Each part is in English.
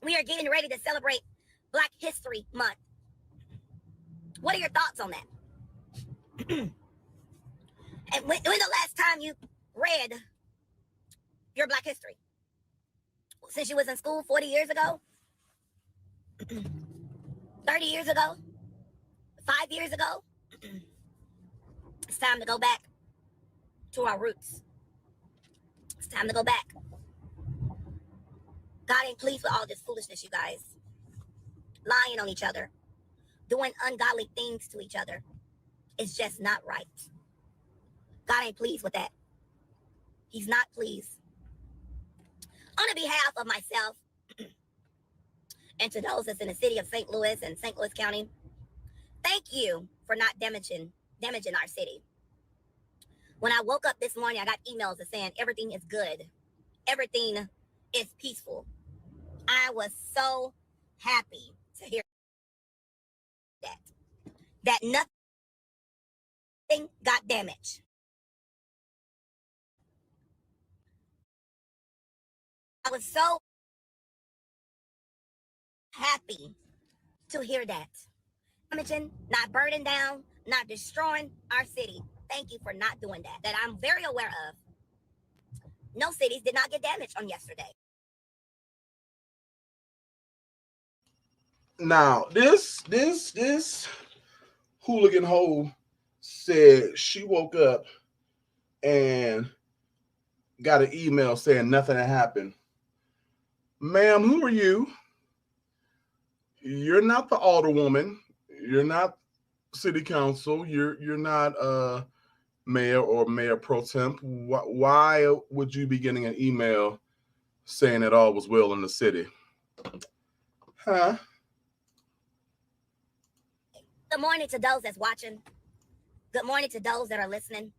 We are getting ready to celebrate Black History Month. What are your thoughts on that? And when the last time you read your Black history? Since you was in school 40 years ago? 30 years ago? 5 years ago? It's time to go back to our roots. It's time to go back. God ain't pleased with all this foolishness, you guys. Lying on each other. Doing ungodly things to each other. It's just not right. God ain't pleased with that. He's not pleased. On the behalf of myself and to those that's in the city of St. Louis and St. Louis County, thank you for not damaging our city. When I woke up this morning, I got emails saying everything is good. Everything is peaceful. I was so happy to hear that nothing got damaged. I was so happy to hear that. Damaging, not burning down, not destroying our city. Thank you for not doing that. That I'm very aware of. No cities did not get damaged on yesterday. Now, this hooligan hoe said she woke up and got an email saying nothing had happened. Ma'am, who are you? You're not the alderwoman. You're not city council. You're not mayor or mayor pro temp. Why would you be getting an email saying that all was well in the city? Huh? Good morning to those that's watching. Good morning to those that are listening.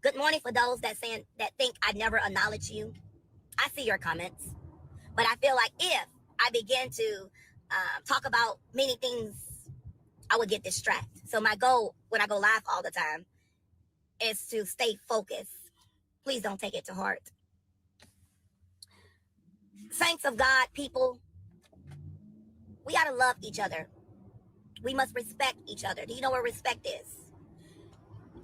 Good morning for those that think I never acknowledge you. I see your comments, but I feel like if I begin to talk about many things, I would get distracted. So my goal when I go live all the time is to stay focused. Please don't take it to heart. Saints of God, people, we gotta love each other. We must respect each other. Do you know what respect is?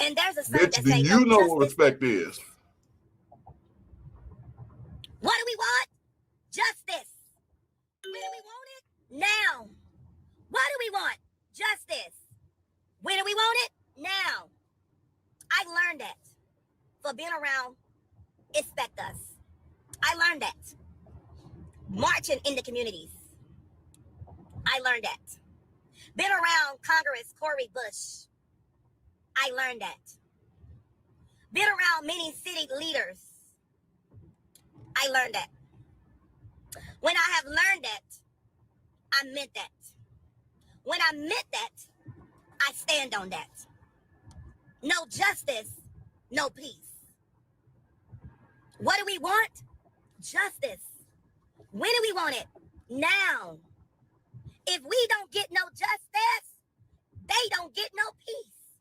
And there's a saying that says, "Do you know what respect is?" What do we want? Justice. When do we want it? Now. What do we want? Justice. When do we want it? Now. I learned that for being around Expect Us. I learned that. Marching in the communities. I learned that. Been around Congress Cori Bush. I learned that. Been around many city leaders. I learned that. When I have learned that, I meant that. When I meant that, I stand on that. No justice, no peace. What do we want? Justice. When do we want it? Now. If we don't get no justice, they don't get no peace.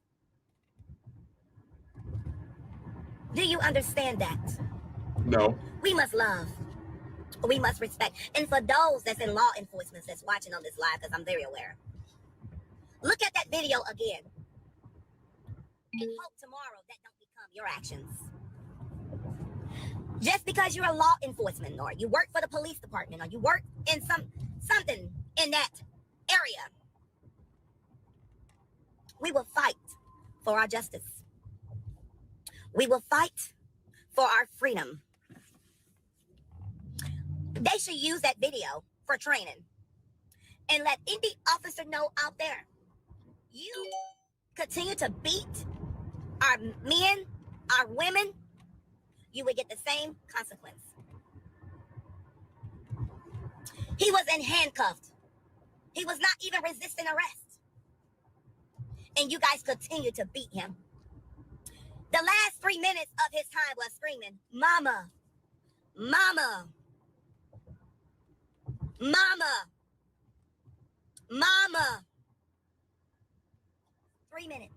Do you understand that? No. We must love. We must respect. And for those that's in law enforcement that's watching on this live, because I'm very aware, look at that video again. And hope tomorrow that don't become your actions. Just because you're a law enforcement or you work for the police department or you work in something in that area, we will fight for our justice. We will fight for our freedom. They should use that video for training and let any officer know out there, you continue to beat our men, our women, you would get the same consequence. He was in handcuffed. He was not even resisting arrest. And you guys continue to beat him. The last 3 minutes of his time was screaming, "Mama, mama, mama, mama." 3 minutes.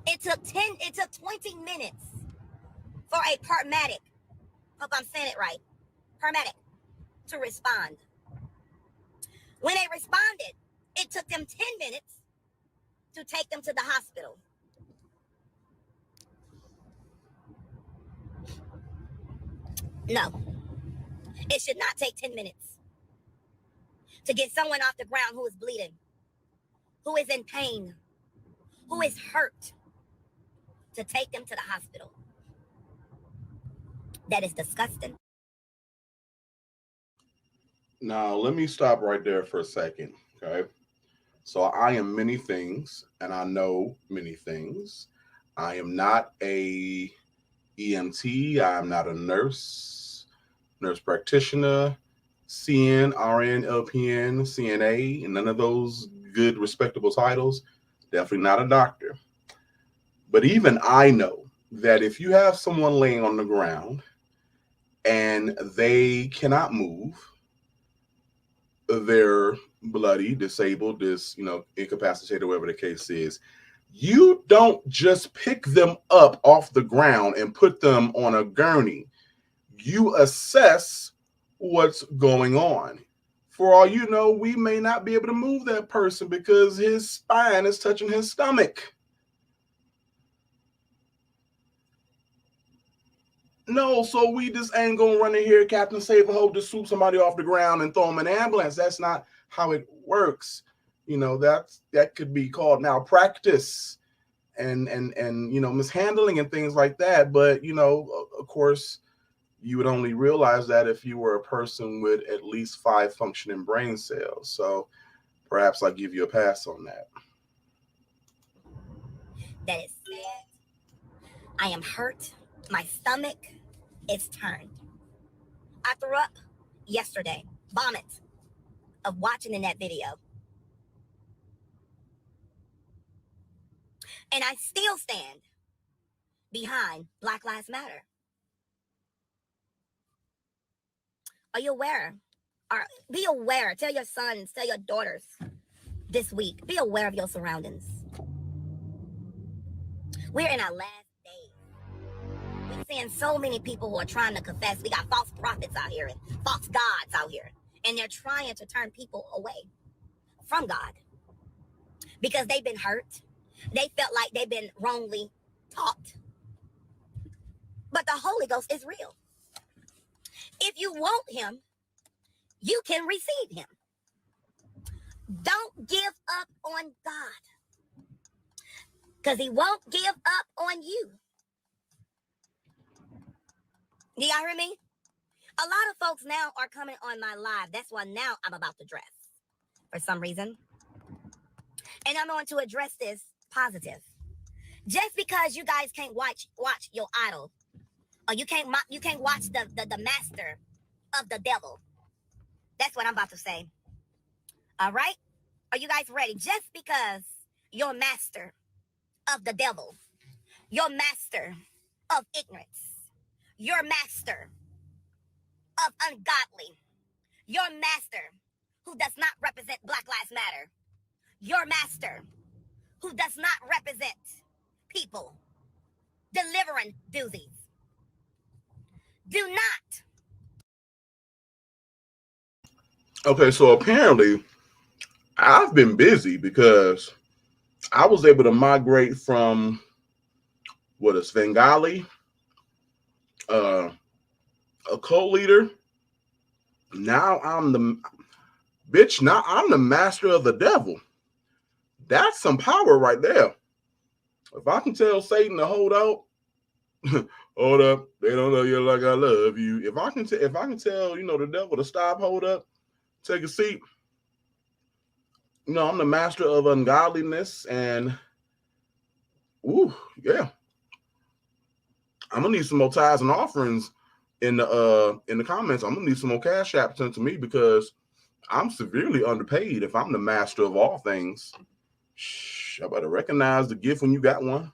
It took 20 minutes for a paramedic. Hope I'm saying it right. Paramedic to respond. When they responded, it took them 10 minutes to take them to the hospital. No, it should not take 10 minutes to get someone off the ground who is bleeding, who is in pain, who is hurt, to take them to the hospital. That is disgusting. Now, let me stop right there for a second. Okay. So, I am many things and I know many things. I am not a EMT. I am not a nurse practitioner, CN, RN, LPN, CNA, and none of those good, respectable titles. Definitely not a doctor. But even I know that if you have someone laying on the ground and they cannot move, they're bloody, disabled, incapacitated, whatever the case is, you don't just pick them up off the ground and put them on a gurney. You assess what's going on. For all you know, we may not be able to move that person because his spine is touching his stomach. No, so we just ain't gonna run in here, Captain Save a Hope, to swoop somebody off the ground and throw them in an ambulance. That's not how it works. That could be called malpractice and mishandling and things like that. But of course, you would only realize that if you were a person with at least 5 functioning brain cells. So perhaps I'll give you a pass on that. That is sad. I am hurt. My stomach is turned. I threw up yesterday, vomit, of watching in that video. And I still stand behind Black Lives Matter. Are you aware? Be aware. Tell your sons, tell your daughters this week. Be aware of your surroundings. We're in our last days. We're seeing so many people who are trying to confess. We got false prophets out here and false gods out here. And they're trying to turn people away from God because they've been hurt. They felt like they've been wrongly taught. But the Holy Ghost is real. If you want him, you can receive him. Don't give up on God, because he won't give up on you. Do y'all hear me? A lot of folks now are coming on my live. That's why now I'm about to dress for some reason. And I'm going to address this positive. Just because you guys can't watch your idol, or you can't watch the master of the devil. That's what I'm about to say. All right? Are you guys ready? Just because your master of the devil, your master of ignorance, your master of ungodly, your master who does not represent Black Lives Matter, your master who does not represent people delivering doozies. Do not. Okay, so apparently I've been busy because I was able to migrate from a Svengali, a cult leader. Now I'm the master of the devil. That's some power right there. If I can tell Satan to hold up, hold up, they don't know you like I love you. If I can tell the devil to stop, hold up, take a seat. I'm the master of ungodliness, and yeah. I'm gonna need some more tithes and offerings in the comments. I'm gonna need some more cash app sent to me because I'm severely underpaid if I'm the master of all things. Shh, I better recognize the gift when you got one.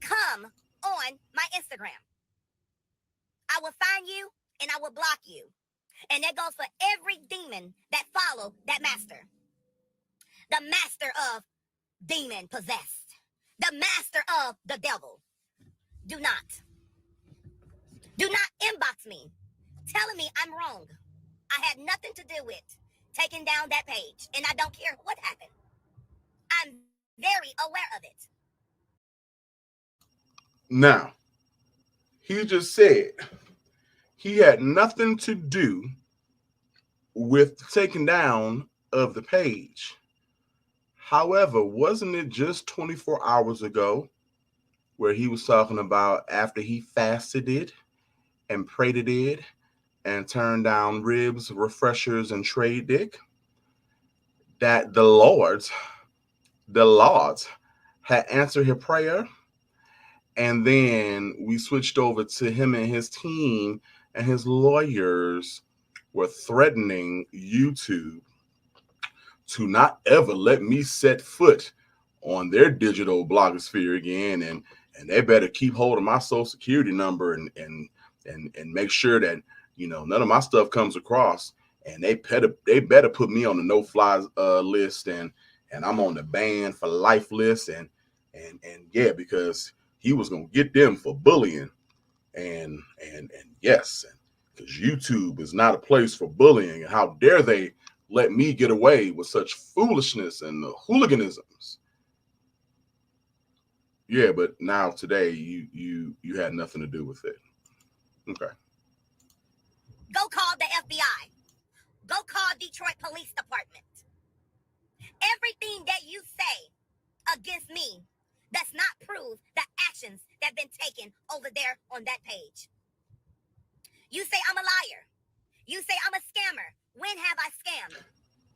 Come on my Instagram. I will find you and I will block you. And that goes for every demon that follow that master. The master of demon possessed. The master of the devil. Do not inbox me telling me I'm wrong. I had nothing to do with taking down that page, and I don't care what happened. I'm very aware of it. Now, he just said he had nothing to do with taking down of the page. However, wasn't it just 24 hours ago where he was talking about after he fasted it and prayed it and turned down ribs, refreshers, and trade dick, that the Lord had answered his prayer? And then we switched over to him and his team, and his lawyers were threatening YouTube to not ever let me set foot on their digital blogosphere again, and they better keep hold of my social security number and make sure that none of my stuff comes across, and they better put me on the no-fly list, and I'm on the ban for life list, and yeah, because he was gonna get them for bullying, and yes, because YouTube is not a place for bullying, and how dare they let me get away with such foolishness and hooliganisms. Yeah, but now today you had nothing to do with it. Okay. Go call the FBI. Go call Detroit Police Department. Everything that you say against me does not prove the actions that have been taken over there on that page. You say I'm a liar. You say I'm a scammer. When have I scammed?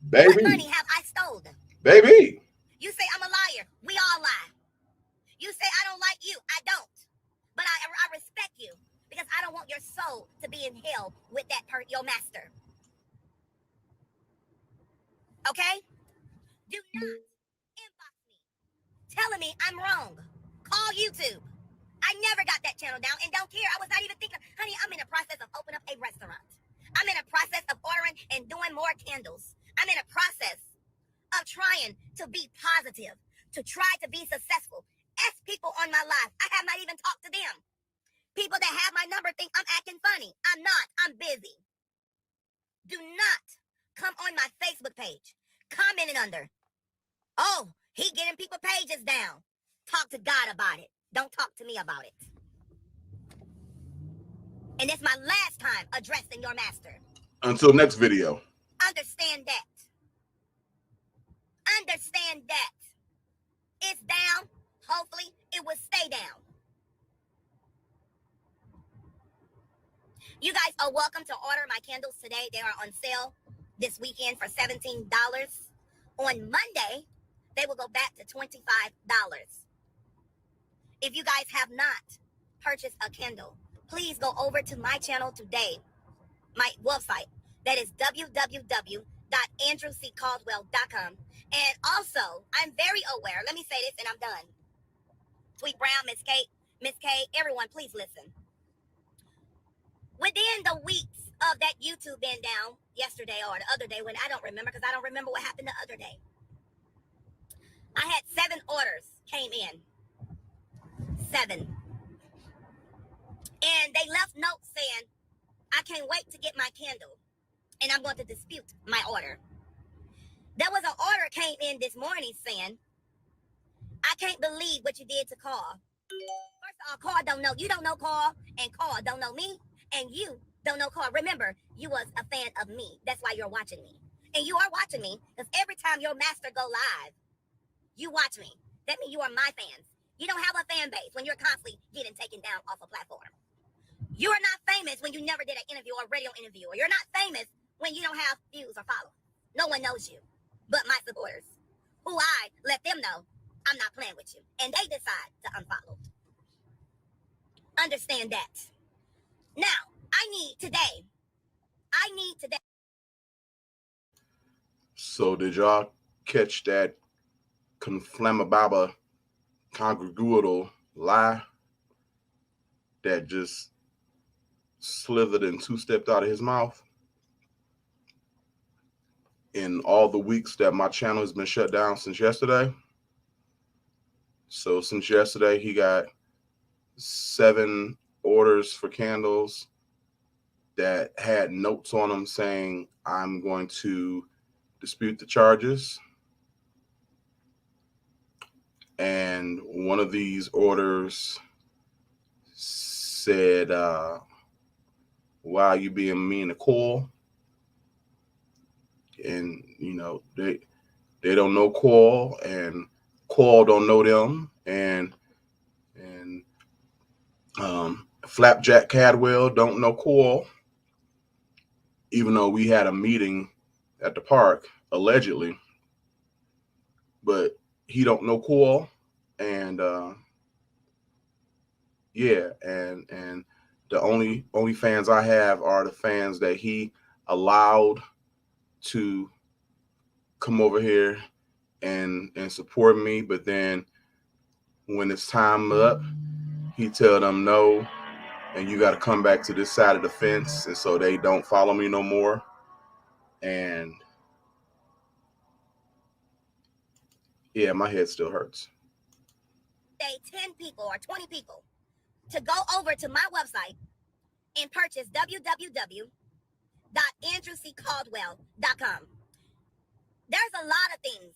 Baby. What money have I stolen? Baby. You say I'm a liar. We all lie. You say I don't like you. I don't. But I respect you because I don't want your soul to be in hell with your master. Okay? Do not inbox me telling me I'm wrong. Call YouTube. I never got that channel down and don't care. I was not even thinking, honey, I'm in the process of opening up a restaurant. I'm in a process of ordering and doing more candles. I'm in a process of trying to be positive, to try to be successful. Ask people on my life. I have not even talked to them. People that have my number think I'm acting funny. I'm not. I'm busy. Do not come on my Facebook page commenting under, oh, he getting people pages down. Talk to God about it. Don't talk to me about it. And it's my last time addressing your master. Until next video. Understand that. Understand that. It's down. Hopefully, it will stay down. You guys are welcome to order my candles today. They are on sale this weekend for $17. On Monday, they will go back to $25. If you guys have not purchased a candle, please go over to my channel today, my website. That is www.andrewccaldwell.com. And also, I'm very aware. Let me say this and I'm done. Sweet Brown, Miss Kate, everyone, please listen. Within the weeks of that YouTube being down yesterday or the other day, when I don't remember because I don't remember what happened the other day, I had 7 orders came in. 7. And they left notes saying, I can't wait to get my candle and I'm going to dispute my order. There was an order came in this morning saying, I can't believe what you did to Carl. First of all, Carl don't know. You don't know Carl, and Carl don't know me, and you don't know Carl. Remember, you was a fan of me. That's why you're watching me. And you are watching me because every time your master go live, you watch me. That means you are my fans. You don't have a fan base when you're constantly getting taken down off a platform. You are not famous when you never did an interview or radio interview. Or you're not famous when you don't have views or followers. No one knows you but my supporters, who I let them know I'm not playing with you. And they decide to unfollow. Understand that. Now, I need today. So did y'all catch that conflammable congrual lie that just slithered and two-stepped out of his mouth? In all the weeks that my channel has been shut down since yesterday. So since yesterday, he got 7 orders for candles that had notes on them saying, I'm going to dispute the charges. And one of these orders said, why are you being mean to Cole? And, they don't know Cole, and Cole don't know them. And Flapjack Cadwell don't know Cole, even though we had a meeting at the park, allegedly. But he don't know Cole. And yeah, and the only fans I have are the fans that he allowed to come over here and support me. But then when it's time up, he tell them no, and you got to come back to this side of the fence, and so they don't follow me no more. And yeah, my head still hurts. 10 people or 20 people to go over to my website and purchase www.andrewccaldwell.com. There's a lot of things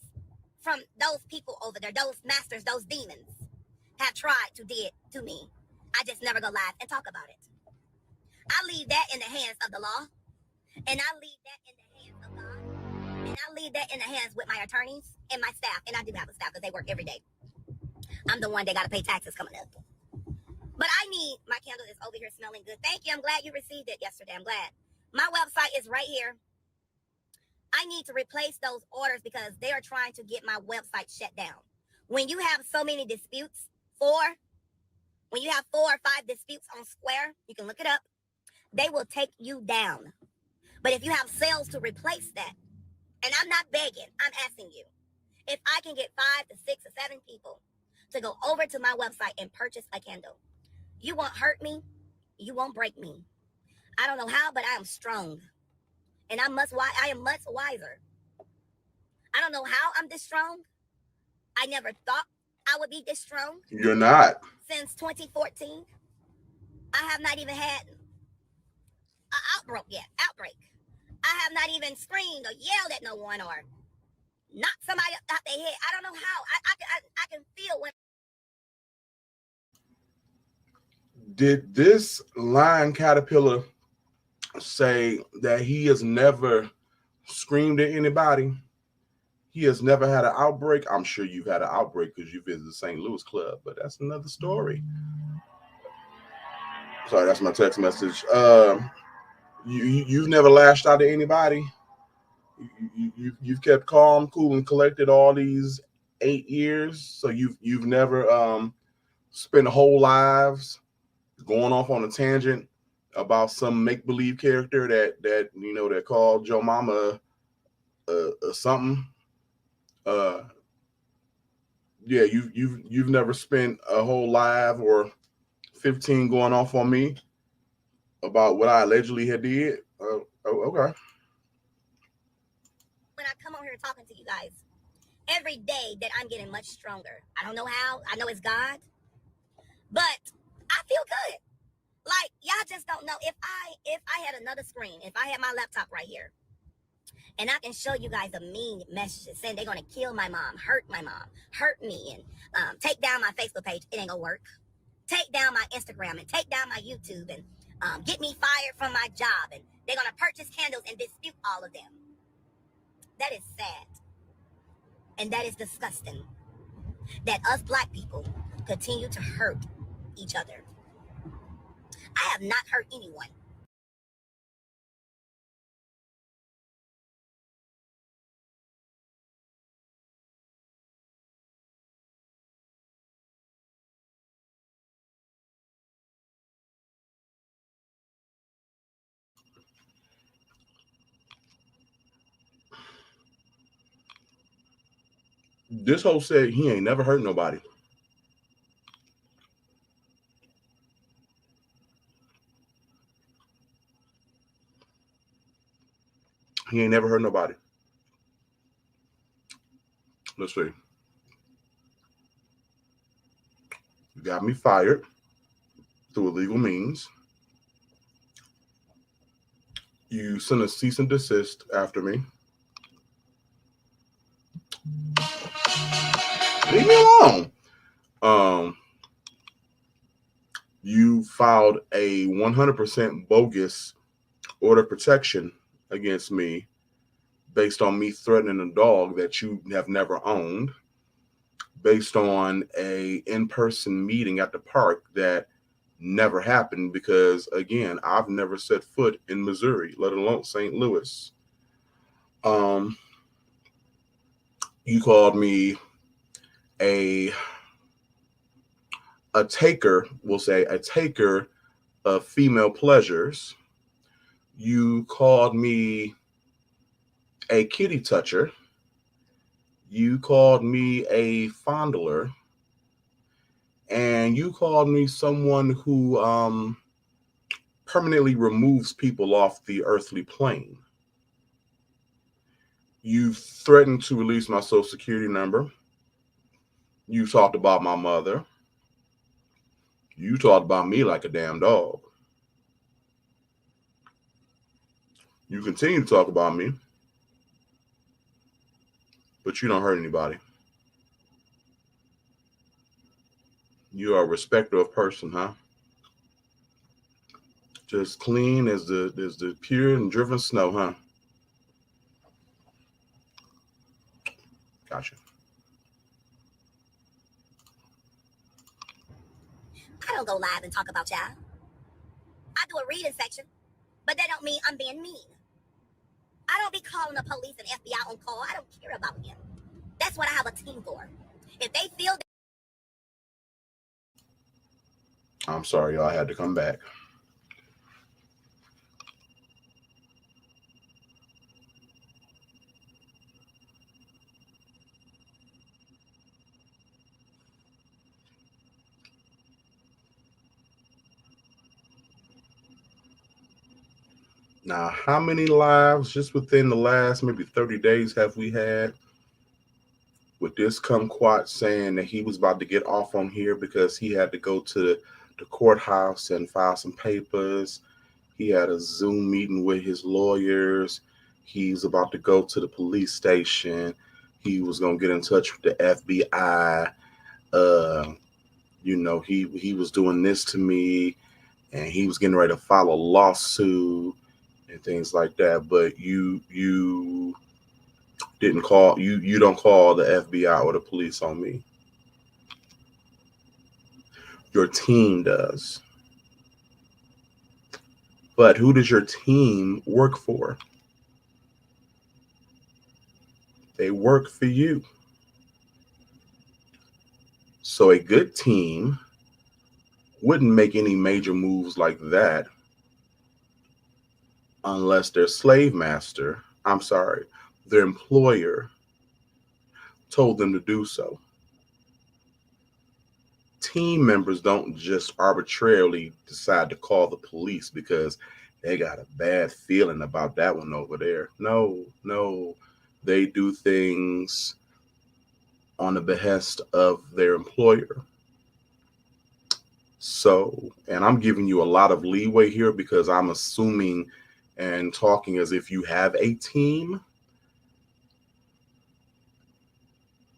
from those people over there, those masters, those demons, have tried to do it to me. I just never go live and talk about it. I leave that in the hands of the law, and I leave that in the hands of God, and I leave that in the hands with my attorneys and my staff, and I do have a staff because they work every day. I'm the one that got to pay taxes coming up. But I need, my candle is over here smelling good. Thank you. I'm glad you received it yesterday. I'm glad. My website is right here. I need to replace those orders because they are trying to get my website shut down. When you have so many disputes, when you have 4 or 5 disputes on Square, you can look it up, they will take you down. But if you have sales to replace that, and I'm not begging, I'm asking you, if I can get 5 to 6 or 7 people to go over to my website and purchase a candle, you won't hurt me, you won't break me. I don't know how, but I am strong. And I am much wiser. I don't know how I'm this strong. I never thought I would be this strong. You're not. Since 2014, I have not even had an outbreak yet. I have not even screamed or yelled at no one or knocked somebody out their head. I don't know how. I can feel when. Did this lion caterpillar say that he has never screamed at anybody? He has never had an outbreak. I'm sure you've had an outbreak because you visited the St. Louis Club, but that's another story. Sorry, that's my text message. You've never lashed out at anybody. You've kept calm, cool, and collected all these 8 years. So you've never spent whole lives going off on a tangent about some make believe character that that called your mama something. Yeah, you've never spent a whole live or 15 going off on me about what I allegedly had did. Okay. When I come on here talking to you guys, every day that I'm getting much stronger. I don't know how. I know it's God, but I feel good. Like y'all just don't know. If I had another screen, if I had my laptop right here, and I can show you guys a mean message saying they're gonna kill my mom, hurt me, and take down my Facebook page, it ain't gonna work. Take down my Instagram and take down my YouTube and get me fired from my job, and they're gonna purchase candles and dispute all of them. That is sad. And that is disgusting. That us black people continue to hurt each other. I have not hurt anyone. This hoe said he ain't never hurt nobody. He ain't never hurt nobody. Let's see. You got me fired through illegal means. You sent a cease and desist after me. Leave me alone. You filed a 100% bogus order of protection against me based on me threatening a dog that you have never owned, based on a in-person meeting at the park that never happened because, again, I've never set foot in Missouri, let alone St. Louis. You called me a taker, we'll say a taker of female pleasures. You called me a kitty toucher. You called me a fondler. And you called me someone who permanently removes people off the earthly plane. You threatened to release my social security number. You talked about my mother. You talked about me like a damn dog. You continue to talk about me, but you don't hurt anybody. You are a respecter of person, huh? Just clean as the pure and driven snow, huh? Gotcha. I don't go live and talk about y'all. I do a reading section, but that don't mean I'm being mean. I don't be calling the police and FBI on call. I don't care about them. That's what I have a team for. If they feel I'm sorry, y'all. I had to come back. Now, how many lives just within the last maybe 30 days have we had with this kumquat saying that he was about to get off on here because he had to go to the courthouse and file some papers? He had a Zoom meeting with his lawyers. He's about to go to the police station. He was going to get in touch with the FBI. He was doing this to me, and he was getting ready to file a lawsuit and things like that. But you didn't call. You don't call the FBI or the police on me. Your team does. But who does your team work for? They work for you. So a good team wouldn't make any major moves like that unless their their employer told them to do so. Team members don't just arbitrarily decide to call the police because they got a bad feeling about that one over there. No. They do things on the behest of their employer. So, and I'm giving you a lot of leeway here because I'm assuming and talking as if you have a team.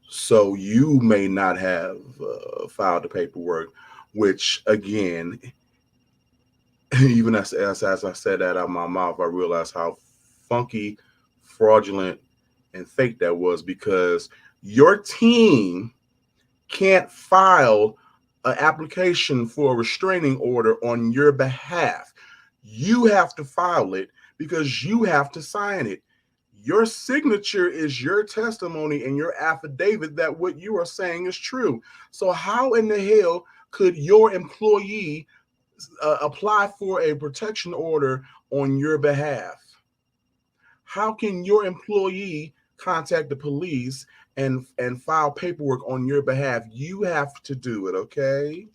So you may not have filed the paperwork, which again, even as I said that out of my mouth, I realized how funky, fraudulent, and fake that was, because your team can't file an application for a restraining order on your behalf. You have to file it because you have to sign it. Your signature is your testimony and your affidavit that what you are saying is true. So how in the hell could your employee apply for a protection order on your behalf? How can your employee contact the police and file paperwork on your behalf? You have to do it, okay?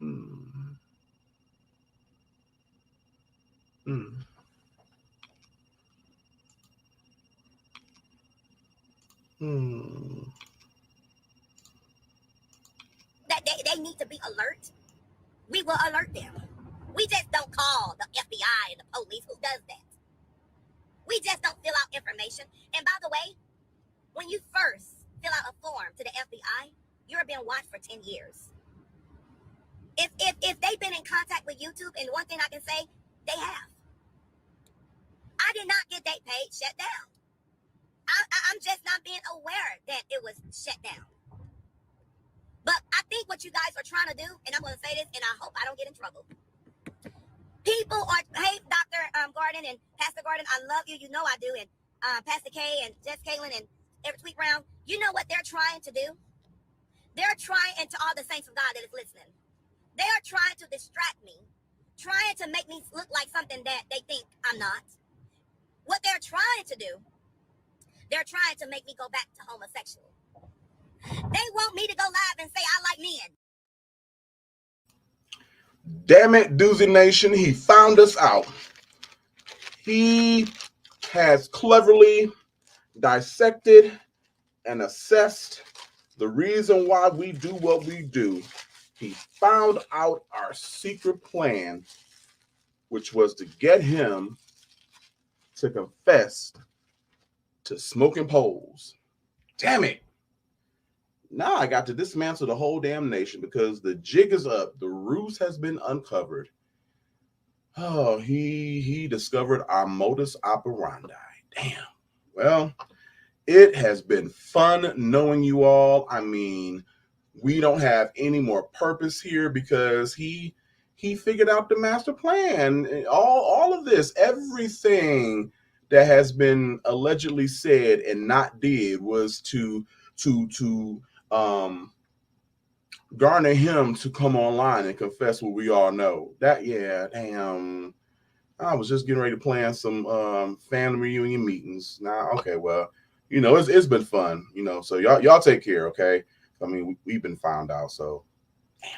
Hmm. that they need to be alert, we will alert them. We just don't call the FBI and the years. If they've been in contact with YouTube, and one thing I can say, they have. I did not get that page shut down. I'm just not being aware that it was shut down. But I think what you guys are trying to do, and I'm going to say this, and I hope I don't get in trouble. People are, hey, Dr. Garden and Pastor Garden, I love you. You know I do. And Pastor K and Jess Caitlin and every tweet round, you know what they're trying to do? They're trying, and to all the saints of God that is listening, they are trying to distract me, trying to make me look like something that they think I'm not. What they're trying to do, they're trying to make me go back to homosexual. They want me to go live and say I like men. Damn it, Doozy Nation, he found us out. He has cleverly dissected and assessed the reason why we do what we do. He found out our secret plan, which was to get him to confess to smoking poles. Damn it. Now I got to dismantle the whole damn nation because the jig is up. The ruse has been uncovered. Oh, he discovered our modus operandi. Damn. Well, it has been fun knowing you all. I mean, we don't have any more purpose here because he figured out the master plan. All of this, everything that has been allegedly said and not did was to garner him to come online and confess what we all know. That, yeah, damn. I was just getting ready to plan some family reunion meetings. Now, okay, well, you know, it's been fun, you know, so y'all take care, okay? I mean, we've been found out, so damn.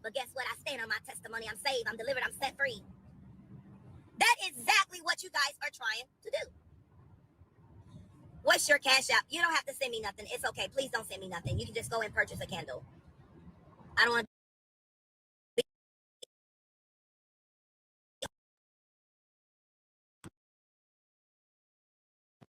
But guess what? I stand on my testimony. I'm saved. I'm delivered. I'm set free. That is exactly what you guys are trying to do. What's your cash app? You don't have to send me nothing. It's okay. Please don't send me nothing. You can just go and purchase a candle. I don't want to